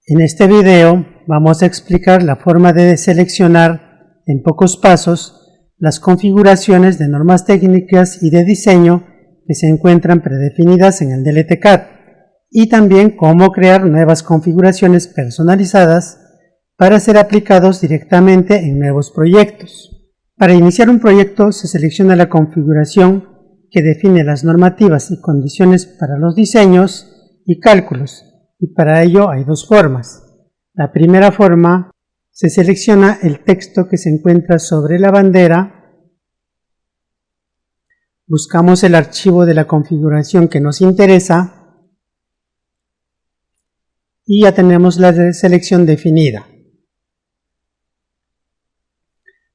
En este video vamos a explicar la forma de seleccionar en pocos pasos las configuraciones de normas técnicas y de diseño que se encuentran predefinidas en el DLT-CAD y también cómo crear nuevas configuraciones personalizadas para ser aplicados directamente en nuevos proyectos. Para iniciar un proyecto se selecciona la configuración que define las normativas y condiciones para los diseños y cálculos, y para ello hay dos formas. La primera forma, se selecciona el texto que se encuentra sobre la bandera, buscamos el archivo de la configuración que nos interesa y ya tenemos la selección definida.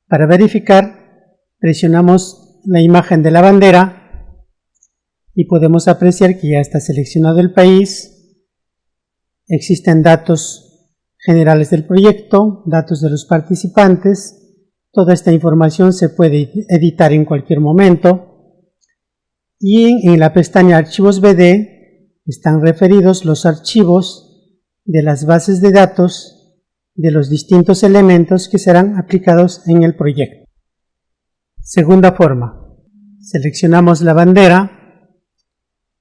Para verificar, presionamos la imagen de la bandera y podemos apreciar que ya está seleccionado el país. Existen datos generales del proyecto, datos de los participantes. Toda esta información se puede editar en cualquier momento. Y en la pestaña Archivos BD están referidos los archivos de las bases de datos de los distintos elementos que serán aplicados en el proyecto. Segunda forma, seleccionamos la bandera.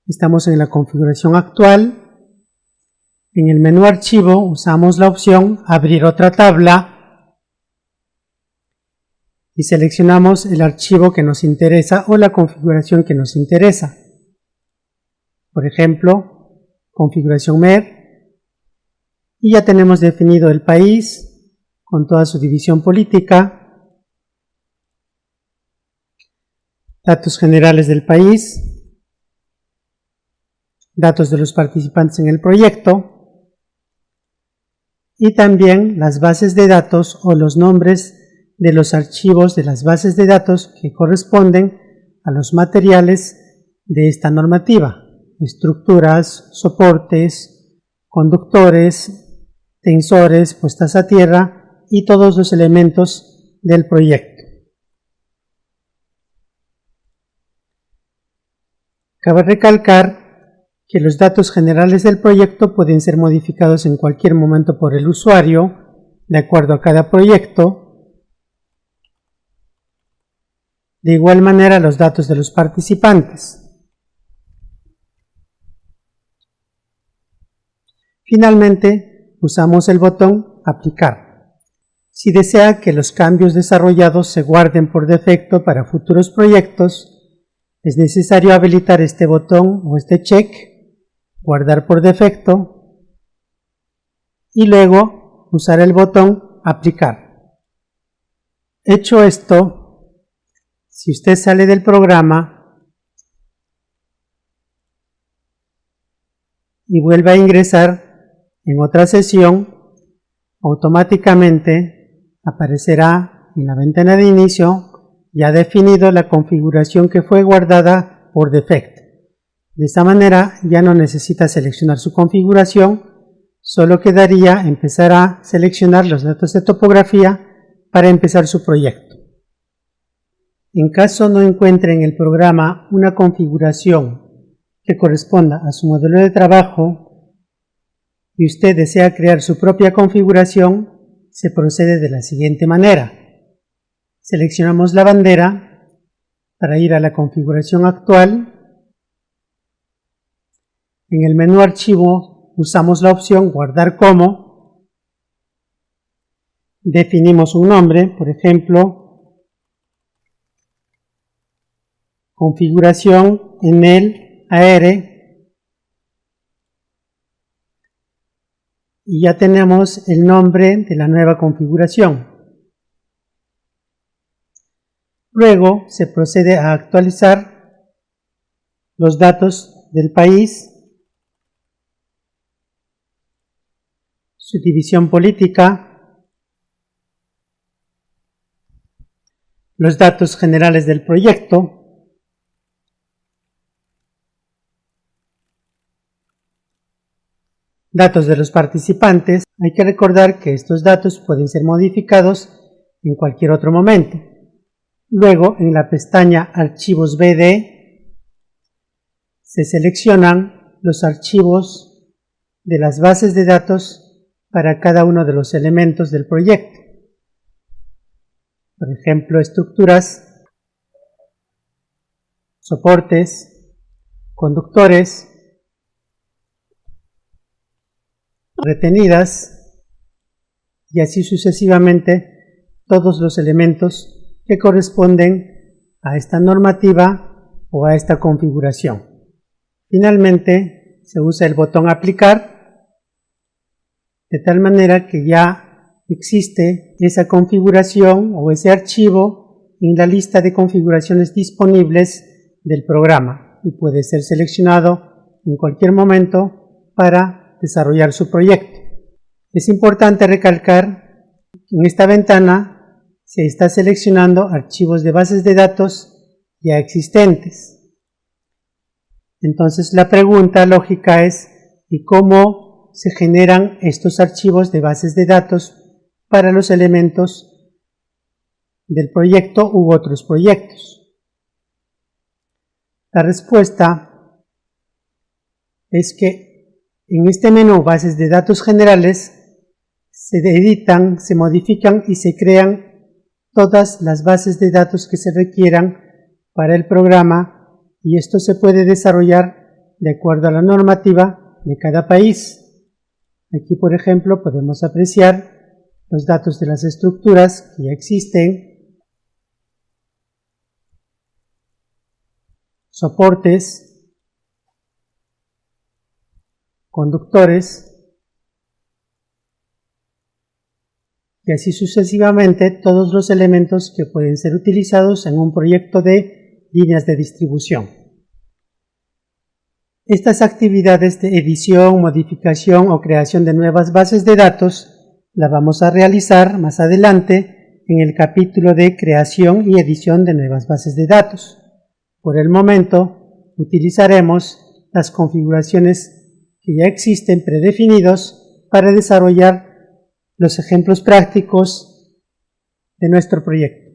Estamos en la configuración actual. En el menú Archivo usamos la opción Abrir otra tabla y seleccionamos el archivo que nos interesa o la configuración que nos interesa. Por ejemplo, configuración MER, y ya tenemos definido el país con toda su división política, datos generales del país, datos de los participantes en el proyecto y también las bases de datos o los nombres de los archivos de las bases de datos que corresponden a los materiales de esta normativa: estructuras, soportes, conductores, tensores, puestas a tierra y todos los elementos del proyecto. Cabe recalcar que los datos generales del proyecto pueden ser modificados en cualquier momento por el usuario, de acuerdo a cada proyecto. De igual manera, los datos de los participantes. Finalmente, usamos el botón Aplicar. Si desea que los cambios desarrollados se guarden por defecto para futuros proyectos, es necesario habilitar este botón o este check, Guardar por defecto, y luego usar el botón Aplicar. Hecho esto, si usted sale del programa y vuelve a ingresar en otra sesión, automáticamente aparecerá en la ventana de inicio ya definido la configuración que fue guardada por defecto. De esta manera ya no necesita seleccionar su configuración, solo quedaría empezar a seleccionar los datos de topografía para empezar su proyecto. En caso no encuentre en el programa una configuración que corresponda a su modelo de trabajo y usted desea crear su propia configuración, se procede de la siguiente manera. Seleccionamos la bandera para ir a la configuración actual. En el menú Archivo usamos la opción Guardar como. Definimos un nombre, por ejemplo, configuración en el AR. Y ya tenemos el nombre de la nueva configuración. Luego se procede a actualizar los datos del país, su división política, los datos generales del proyecto, datos de los participantes. Hay que recordar que estos datos pueden ser modificados en cualquier otro momento. Luego, en la pestaña Archivos BD, se seleccionan los archivos de las bases de datos para cada uno de los elementos del proyecto. Por ejemplo, estructuras, soportes, conductores, retenidas y así sucesivamente todos los elementos que corresponden a esta normativa o a esta configuración. Finalmente se usa el botón aplicar de tal manera que ya existe esa configuración o ese archivo en la lista de configuraciones disponibles del programa y puede ser seleccionado en cualquier momento para desarrollar su proyecto. Es importante recalcar que en esta ventana se está seleccionando archivos de bases de datos ya existentes. Entonces la pregunta lógica es ¿y cómo se generan estos archivos de bases de datos para los elementos del proyecto u otros proyectos? La respuesta es que en este menú Bases de datos generales se editan, se modifican y se crean todas las bases de datos que se requieran para el programa y esto se puede desarrollar de acuerdo a la normativa de cada país. Aquí, por ejemplo, podemos apreciar los datos de las estructuras que ya existen, soportes, conductores y así sucesivamente todos los elementos que pueden ser utilizados en un proyecto de líneas de distribución. Estas actividades de edición, modificación o creación de nuevas bases de datos las vamos a realizar más adelante en el capítulo de creación y edición de nuevas bases de datos. Por el momento utilizaremos las configuraciones que ya existen predefinidos para desarrollar los ejemplos prácticos de nuestro proyecto.